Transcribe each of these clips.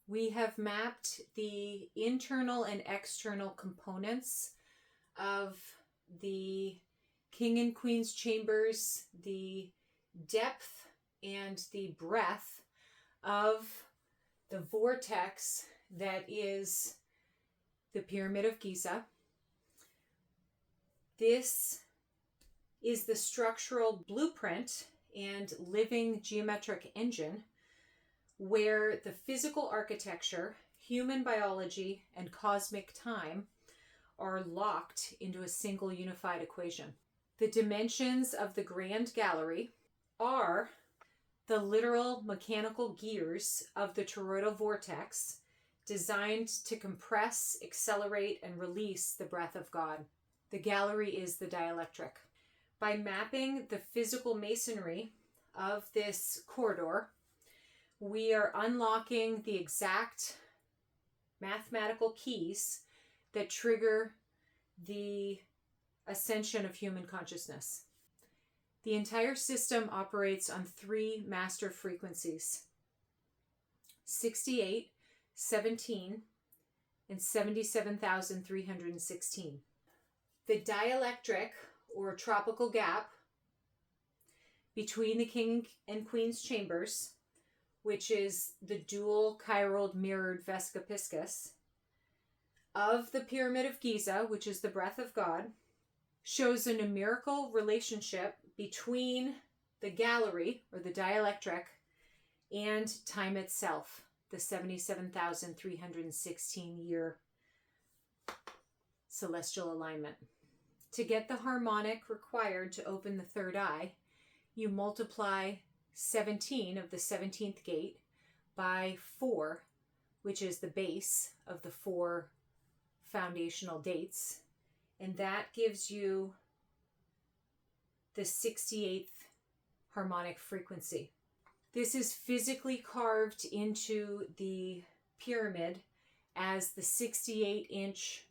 We have mapped the internal and external components of the King and Queen's chambers, the depth and the breadth of the vortex that is the Pyramid of Giza. This is the structural blueprint and living geometric engine where the physical architecture, human biology, and cosmic time are locked into a single unified equation. The dimensions of the Grand Gallery are the literal mechanical gears of the toroidal vortex designed to compress, accelerate, and release the breath of God. The gallery is the dielectric. By mapping the physical masonry of this corridor, we are unlocking the exact mathematical keys that trigger the ascension of human consciousness. The entire system operates on 3 master frequencies: 68, 17, and 77,316. The dielectric or tropical gap between the King and Queen's chambers, which is the dual chiral mirrored vescopiscus, of the Pyramid of Giza, which is the breath of God, shows a numerical relationship between the gallery or the dielectric and time itself, the 77,316 year celestial alignment. To get the harmonic required to open the third eye, you multiply 17 of the 17th gate by 4, which is the base of the 4 foundational dates, and that gives you the 68th harmonic frequency. This is physically carved into the pyramid as the 68-inch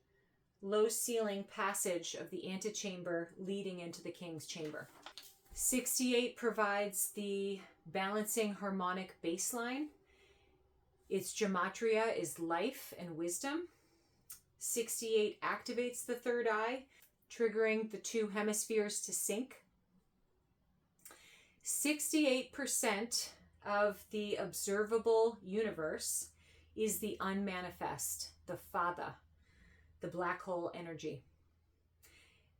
low ceiling passage of the antechamber leading into the King's chamber. 68 provides the balancing harmonic baseline. Its gematria is life and wisdom. 68 activates the third eye, triggering the 2 hemispheres to sync. 68% of the observable universe is the unmanifest, the Fada, the black hole energy.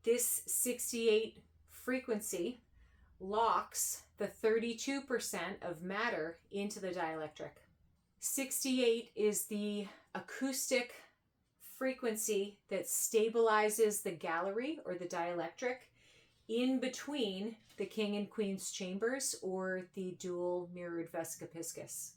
This 68 frequency locks the 32% of matter into the dielectric. 68 is the acoustic frequency that stabilizes the gallery or the dielectric in between the King and Queen's chambers or the dual mirrored vescopiscus.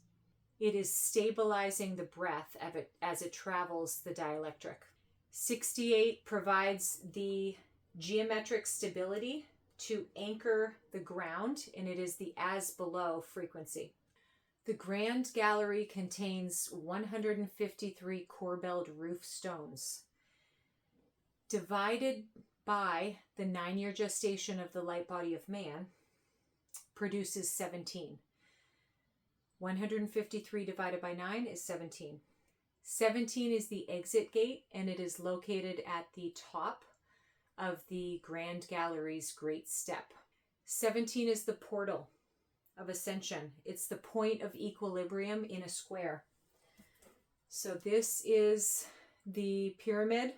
It is stabilizing the breath as it travels the dielectric. 68 provides the geometric stability to anchor the ground, and it is the as below frequency. The Grand Gallery contains 153 corbelled roof stones. Divided by the 9-year gestation of the Light Body of M.A.N. produces 17. 153 divided by 9 is 17. 17 is the exit gate, and it is located at the top of the Grand Gallery's Great Step. 17 is the portal of ascension. It's the point of equilibrium in a square. So this is the pyramid.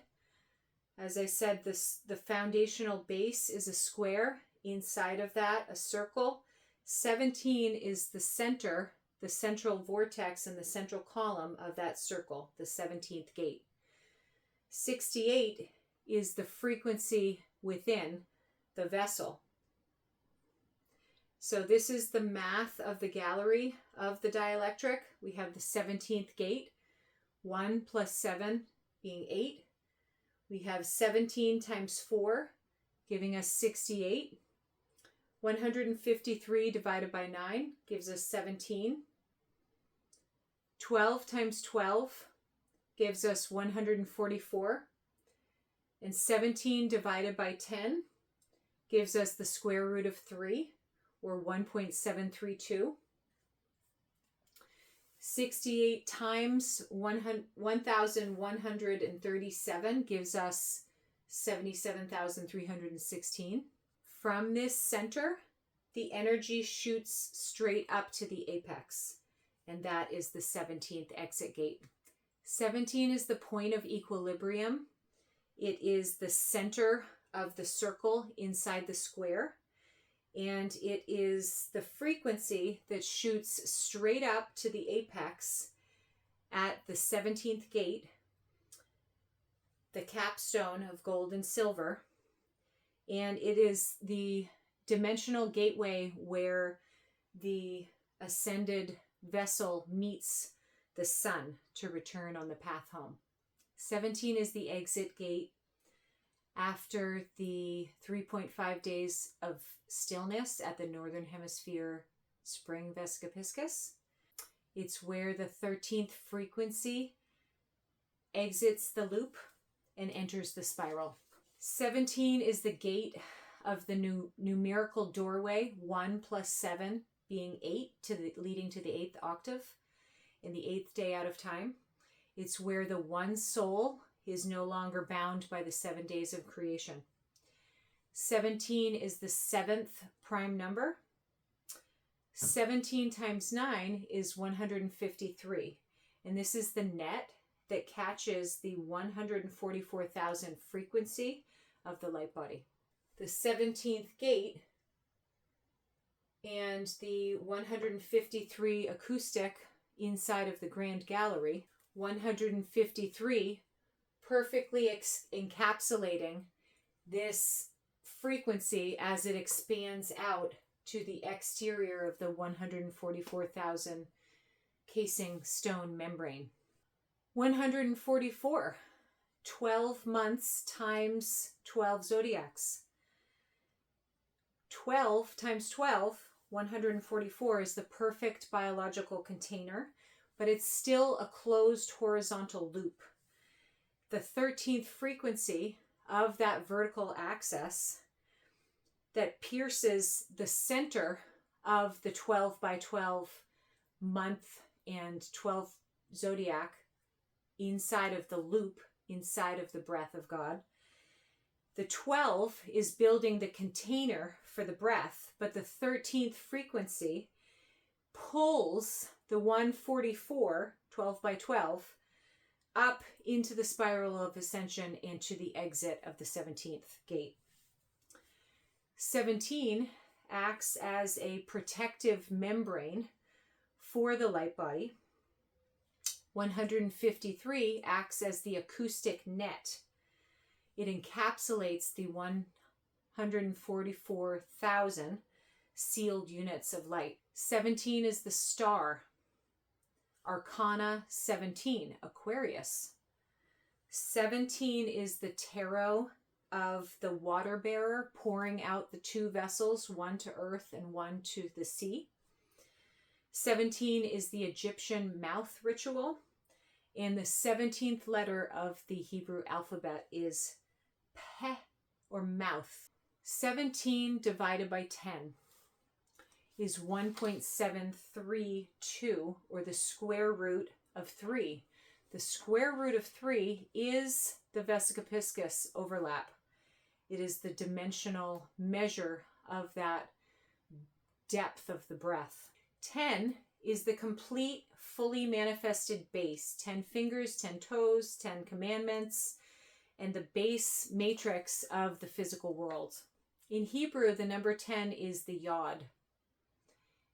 As I said, the foundational base is a square. Inside of that, a circle. 17 is the center, the central vortex and the central column of that circle, the 17th gate. 68 is the frequency within the vessel. So this is the math of the gallery of the dielectric. We have the 17th gate, 1 plus 7 being 8. We have 17 times 4, giving us 68. 153 divided by 9 gives us 17. 12 times 12 gives us 144. And 17 divided by 10 gives us the square root of 3, or 1.732. 68 times 1,137 gives us 77,316. From this center, the energy shoots straight up to the apex, and that is the 17th exit gate. 17 is the point of equilibrium. It is the center of the circle inside the square, and it is the frequency that shoots straight up to the apex at the 17th gate, the capstone of gold and silver, and it is the dimensional gateway where the ascended vessel meets the sun to return on the path home. 17 is the exit gate after the 3.5 days of stillness at the Northern Hemisphere spring Vesica Piscis. It's where the 13th frequency exits the loop and enters the spiral. 17 is the gate of the numerical doorway, 1 plus 7 being 8, leading to the 8th octave in the 8th day out of time. It's where the one soul is no longer bound by the 7 days of creation. 17 is the 7th prime number. 17 times 9 is 153. And this is the net that catches the 144,000 frequency of the light body. The 17th gate and the 153 acoustic inside of the Grand Gallery, 153 perfectly encapsulating this frequency as it expands out to the exterior of the 144,000 casing stone membrane. 144, 12 months times 12 zodiacs. 12 times 12, 144 is the perfect biological container, but it's still a closed horizontal loop. The 13th frequency of that vertical axis that pierces the center of the 12 by 12 month and 12 zodiac inside of the loop, inside of the breath of God. The 12 is building the container for the breath, but the 13th frequency pulls the 144, 12 by 12, up into the spiral of ascension and to the exit of the 17th gate. 17 acts as a protective membrane for the light body. 153 acts as the acoustic net. It encapsulates the 144,000 sealed units of light. 17 is the star. Arcana 17, Aquarius. 17 is the tarot of the water bearer pouring out the two vessels, one to earth and one to the sea. 17 is the Egyptian mouth ritual. And the 17th letter of the Hebrew alphabet is Peh, or mouth. 17 divided by 10 is 1.732, or the square root of 3. The square root of 3 is the Vesica Piscis overlap. It is the dimensional measure of that depth of the breath. 10 is the complete, fully manifested base. 10 fingers, 10 toes, 10 commandments, and the base matrix of the physical world. In Hebrew, the number 10 is the yod.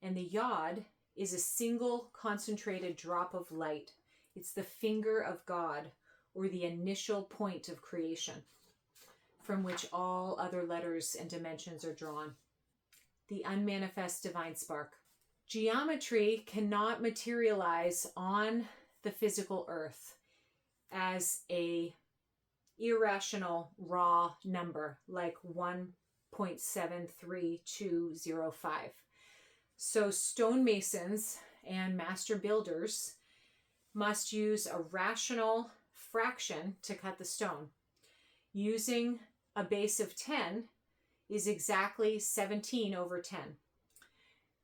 And the yod is a single concentrated drop of light. It's the finger of God, or the initial point of creation, from which all other letters and dimensions are drawn. The unmanifest divine spark. Geometry cannot materialize on the physical earth as a irrational raw number like 1.73205. So stonemasons and master builders must use a rational fraction to cut the stone. Using a base of 10 is exactly 17 over 10.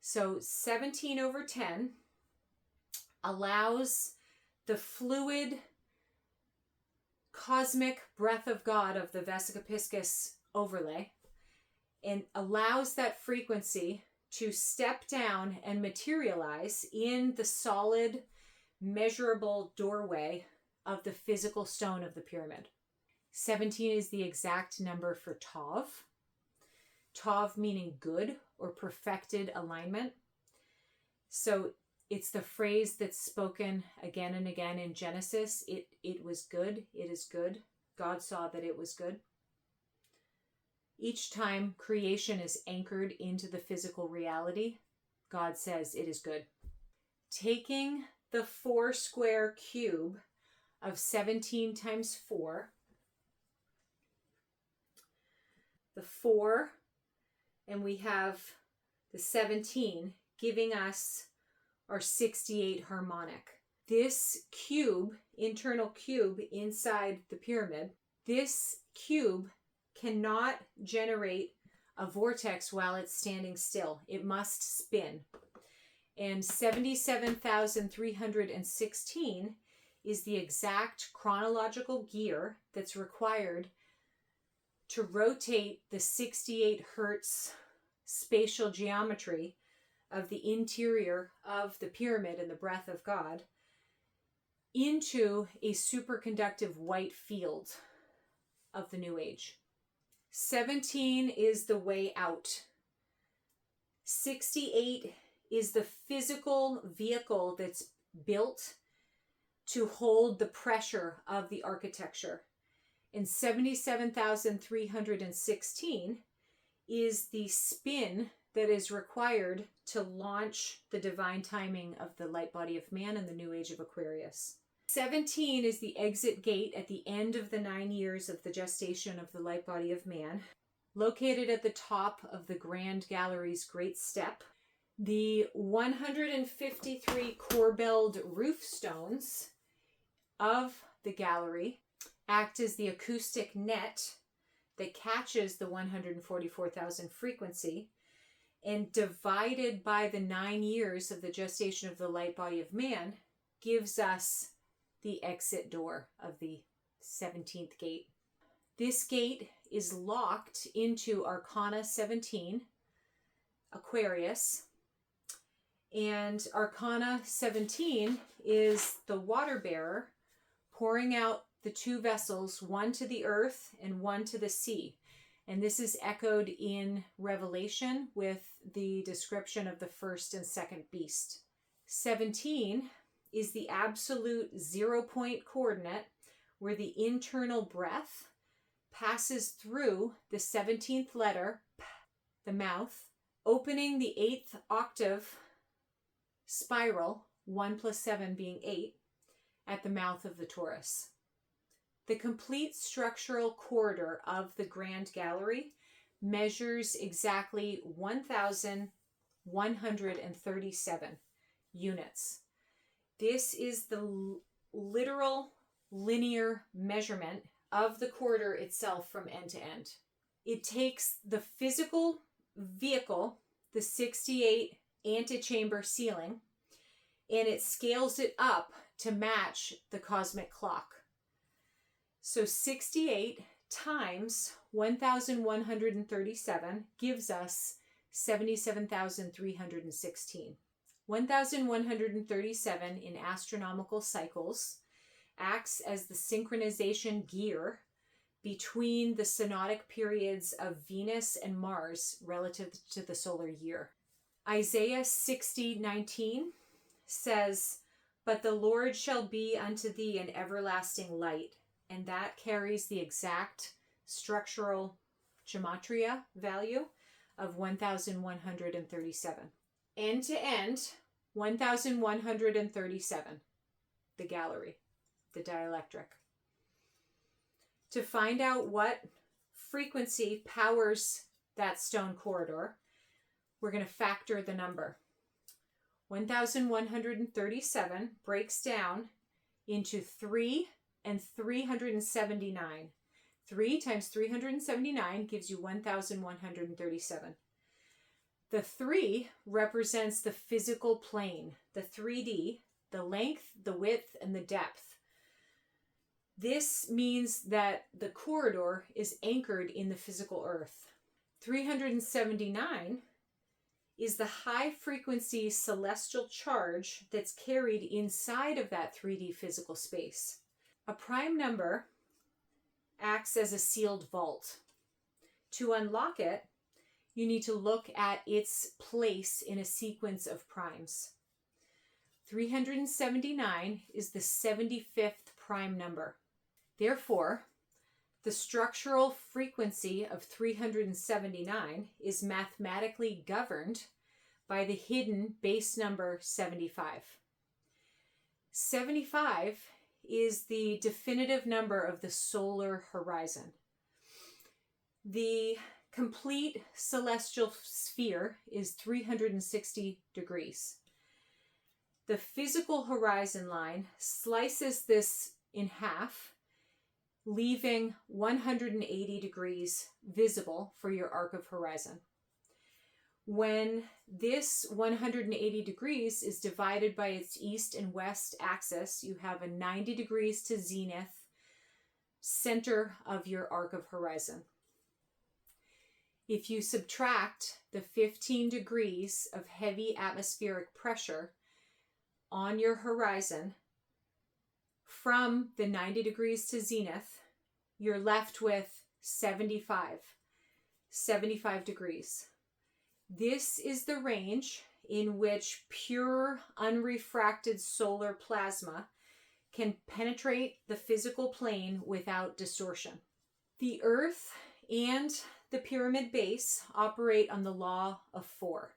So 17 over 10 allows the fluid cosmic breath of God of the Vesica Piscis overlay, and allows that frequency to step down and materialize in the solid, measurable doorway of the physical stone of the pyramid. 17 is the exact number for Tav. Tav meaning good or perfected alignment. So it's the phrase that's spoken again and again in Genesis. It was good. It is good. God saw that it was good. Each time creation is anchored into the physical reality, God says it is good. Taking the 4 square cube of 17 times 4, the 4, and we have the 17 giving us our 68 harmonic. This cube, internal cube inside the pyramid, this cube cannot generate a vortex while it's standing still. It must spin. And 77,316 is the exact chronological gear that's required to rotate the 68 hertz spatial geometry of the interior of the pyramid and the breath of God into a superconductive white field of the New Age. 17 is the way out. 68 is the physical vehicle that's built to hold the pressure of the architecture. And 77,316 is the spin that is required to launch the divine timing of the light body of man and the new age of Aquarius. 17 is the exit gate at the end of the 9 years of the gestation of the light body of man, located at the top of the Grand Gallery's Great Step. The 153 corbelled roof stones of the gallery act as the acoustic net that catches the 144,000 frequency, and divided by the 9 years of the gestation of the light body of man gives us the exit door of the 17th gate. This gate is locked into Arcana 17, Aquarius, and Arcana 17 is the water bearer pouring out the 2 vessels, one to the earth and one to the sea. And this is echoed in Revelation with the description of the first and second beast. 17 is the absolute 0 point coordinate where the internal breath passes through the 17th letter, P, the mouth, opening the 8th octave spiral, 1 plus 7 being 8, at the mouth of the torus. The complete structural corridor of the Grand Gallery measures exactly 1,137 units. This is the literal linear measurement of the corridor itself from end to end. It takes the physical vehicle, the 68 antechamber ceiling, and it scales it up to match the cosmic clock. So 68 times 1,137 gives us 77,316. 1,137 in astronomical cycles acts as the synchronization gear between the synodic periods of Venus and Mars relative to the solar year. Isaiah 60:19 says, "But the Lord shall be unto thee an everlasting light," and that carries the exact structural gematria value of 1,137. End to end, 1,137, the gallery, the dielectric. To find out what frequency powers that stone corridor, we're going to factor the number. 1,137 breaks down into 3 and 379. 3 times 379 gives you 1,137. The 3 represents the physical plane, the 3D, the length, the width, and the depth. This means that the corridor is anchored in the physical earth. 379 is the high frequency celestial charge that's carried inside of that 3D physical space. A prime number acts as a sealed vault. To unlock it, you need to look at its place in a sequence of primes. 379 is the 75th prime number. Therefore, the structural frequency of 379 is mathematically governed by the hidden base number 75. 75 is the definitive number of the solar horizon. The complete celestial sphere is 360 degrees. The physical horizon line slices this in half, leaving 180 degrees visible for your arc of horizon. When this 180 degrees is divided by its east and west axis, you have a 90 degrees to zenith center of your arc of horizon. If you subtract the 15 degrees of heavy atmospheric pressure on your horizon from the 90 degrees to zenith, you're left with 75 degrees. This is the range in which pure, unrefracted solar plasma can penetrate the physical plane without distortion. The Earth and the pyramid base operate on the law of 4.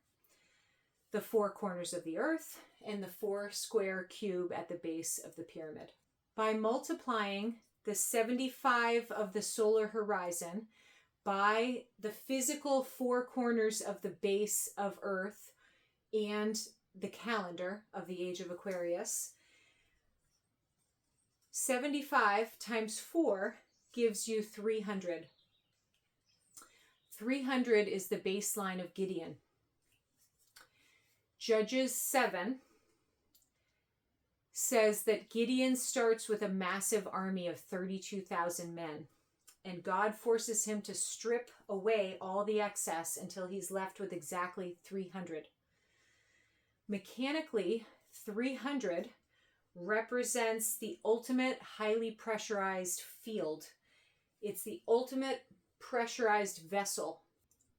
The 4 corners of the Earth and the 4 square cube at the base of the pyramid. By multiplying the 75 of the solar horizon by the physical 4 corners of the base of Earth and the calendar of the Age of Aquarius, 75 times 4 gives you 300. 300 is the baseline of Gideon. Judges 7 says that Gideon starts with a massive army of 32,000 men, and God forces him to strip away all the excess until he's left with exactly 300. Mechanically, 300 represents the ultimate highly pressurized field. It's the ultimate pressurized vessel.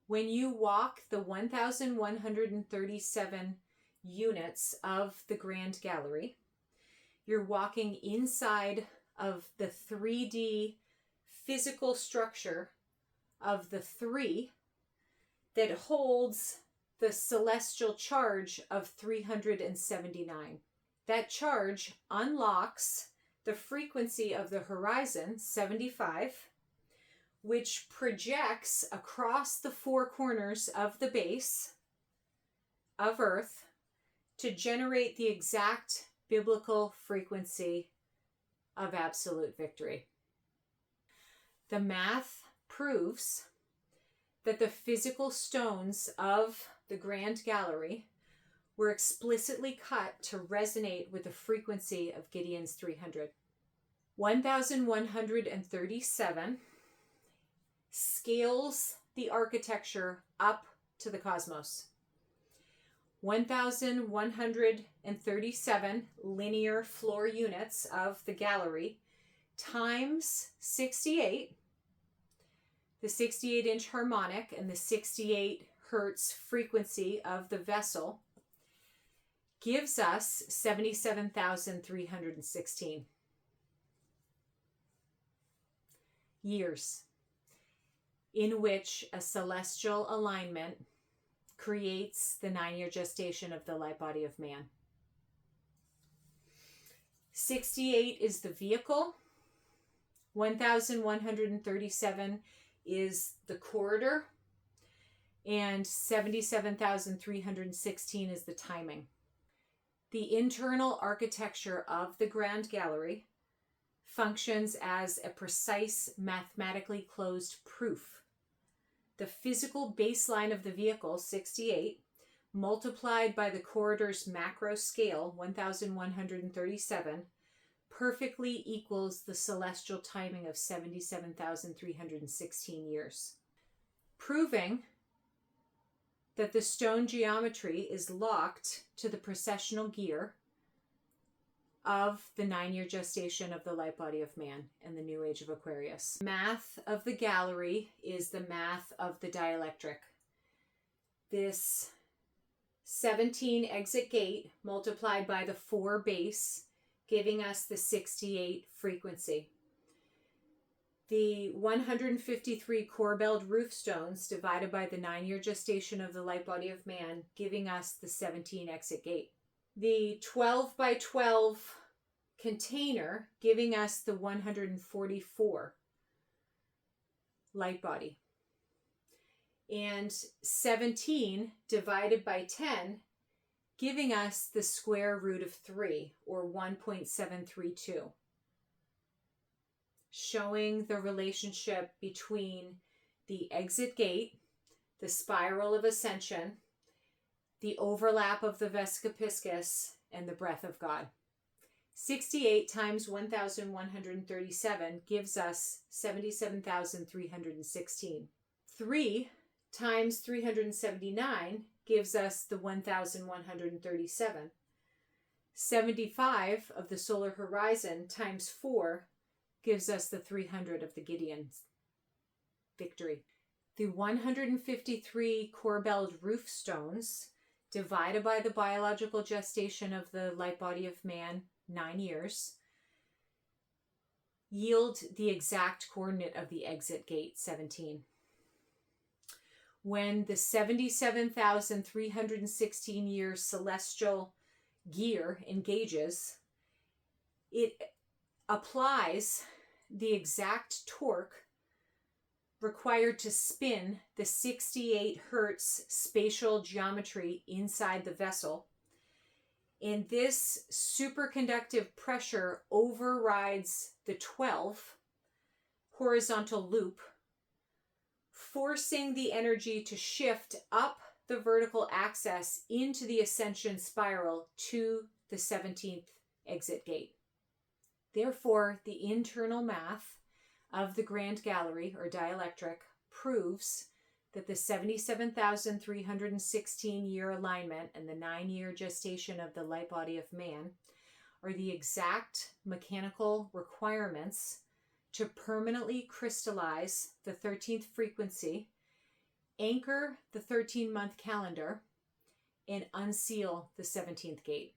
When you walk the 1,137 units of the Grand Gallery, you're walking inside of the 3D physical structure of the 3 that holds the celestial charge of 379. That charge unlocks the frequency of the horizon, 75, which projects across the 4 corners of the base of Earth to generate the exact biblical frequency of absolute victory. The math proves that the physical stones of the Grand Gallery were explicitly cut to resonate with the frequency of Gideon's 300. 1137 scales the architecture up to the cosmos. 1,137 linear floor units of the gallery times 68, the 68-inch harmonic and the 68 hertz frequency of the vessel, gives us 77,316 years in which a celestial alignment creates the 9-year gestation of the light body of M.A.N. 68 is the vehicle. 1,137 is the corridor. And 77,316 is the timing. The internal architecture of the Grand Gallery functions as a precise, mathematically closed proof. The physical baseline of the vehicle, 68, multiplied by the corridor's macro scale, 1137, perfectly equals the celestial timing of 77,316 years, proving that the stone geometry is locked to the precessional gear of the 9-year gestation of the light body of man and the new age of Aquarius. Math of the gallery is the math of the dielectric. This 17 exit gate multiplied by the 4 base, giving us the 68 frequency. The 153 core-belled roof stones divided by the 9-year gestation of the light body of man, giving us the 17 exit gate. The 12 by 12 container giving us the 144 light body. And 17 divided by 10 giving us the square root of 3, or 1.732. Showing the relationship between the exit gate, the spiral of ascension, the overlap of the vesica piscis, and the breath of God. 68 times 1,137 gives us 77,316. 3 times 379 gives us the 1,137. 75 of the solar horizon times 4 gives us the 300 of the Gideon's victory. The 153 core-belled roof stones divided by the biological gestation of the light body of man, 9 years, yield the exact coordinate of the exit gate, 17. When the 77,316 year celestial gear engages, it applies the exact torque required to spin the 68 hertz spatial geometry inside the vessel. And this superconductive pressure overrides the 12 horizontal loop, forcing the energy to shift up the vertical axis into the ascension spiral to the 17th exit gate. Therefore, the internal math of the Grand Gallery, or dielectric, proves that the 77,316 year alignment and the 9-year gestation of the light body of man are the exact mechanical requirements to permanently crystallize the 13th frequency, anchor the 13-month calendar, and unseal the 17th gate.